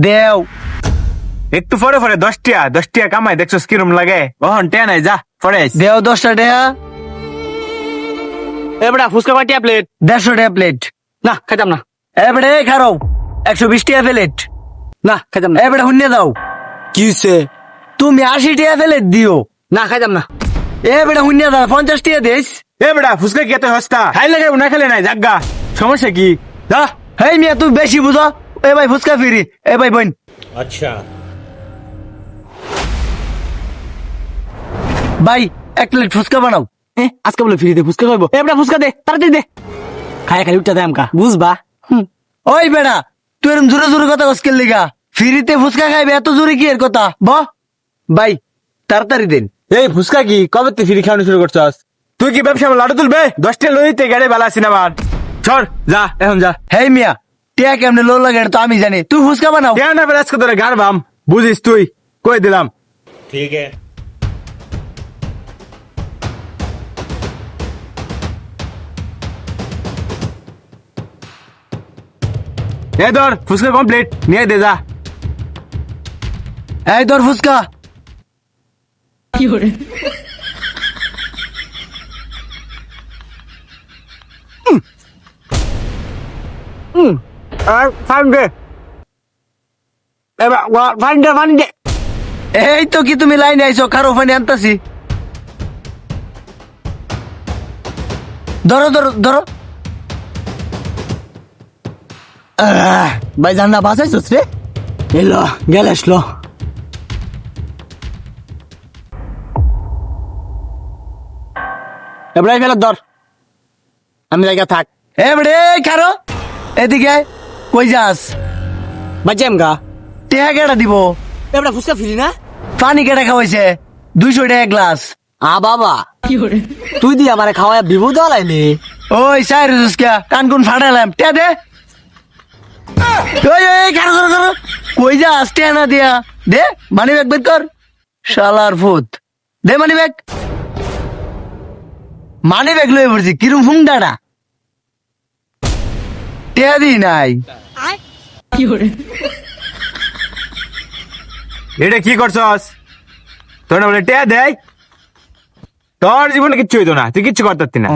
দেও একটু পরে পরে 10 টিয়া কামাই দেখছো কিরম লাগে ওহন টিয়া নাই যা পরে আইস। দেও 10টা টাকা। এবড়া ফুচকা কয়টা প্লেট? 150 টাকা প্লেট। না খাইতাম না। এবারে খারো 120 টাকা প্লেট। না খাইতাম না। এবারে হুন্নে দাও। কি হইছে? তুমি 80 টাকা প্লেট দিও। না খাইতাম না। এবারে হুন্নে দাও 50 টাকা দিস। এ বেটা ফুসকা কি এত সস্তা? খাইলে খাইব না খাইলে নাই জাগা। সমস্যা কি? যা। হেই মিয়া তুই বেশি বুঝো। এ ভাই ফুচকা ফিরি। এ ভাই বোন अच्छा ভাই 1 প্লেট ফুচকা বানাও। আজকে বলে ফ্রি দে ফুচকা খাইবো। এবড়া ফুচকা দে তাড়াতাড়ি দে। খায় খালি উঠটা দে আমকা বুঝবা। ওই বেড়া তুই এরম জোরে জোরে কথা কসকের লিগা ফ্রিতে ফুচকা খাইবে এত জোরে কি এর কথা ব ভাই তাড়াতাড়ি দেন। এই ফুসকা কি কবে তুই ফ্রি খাওয়ানো শুরু করছস? তুই কি ব্যবসা লাড়ু তুলবে? 10 টা লইতে গাড়ি বালা সিনেমার ছড় যা এখন যা। হেই মিয়া টিয়া কেমনে লো লাগে এটা তো আমি জানি। তুই ফুচকা বানাও। কেন না আজকে তোরে গাড় বাম বুঝিস তুই কই দিলাম। ठीक है এ ধর ফুসকা কমপ্লিট নিয়ে দে যা। এই তোর ফুচকা। আর ফাইন দে এবার ফাইন দে। এই তো কি তুমি লাইনে আইছো খারো ফানি আনতাছি। ধরো ধরো ধরো। ভাই জান্না বাঁচাইছস রে? এলো গেল আসলো। এবড়াই ফেলে ধর। আমি জায়গা থাক। এবারে খারো এদিকে আয়। কই যাস? বাজেম গা। টিয়া কেটা দিব? এবড়া ফুচকা ফ্রি না? পানি কেটা খাওয়াইছে? 200 টাকা গ্লাস। আ বাবা তুই দি আমারে খাওয়ায় বিপদ আলাইলি। ওই সাইর ফুচকা কান কোন ফাটালাম টিয়া দে। ওই ওই খারো খারো খারো। কই যাস টিয়া না দিয়া? দে মানি ব্যাগ বের কর। শালার ফুত দে মানি ব্যাগ। মানি ব্যাগ লয়ে পড়ছি কিরম হুংডাটা। টিয়া দি নাই। এটা কি করছস? তোর না বলে টিয়া দেয়? তোর জীবনে কিচ্ছু হইতো না, তুই কিচ্ছু করতে পারতি না।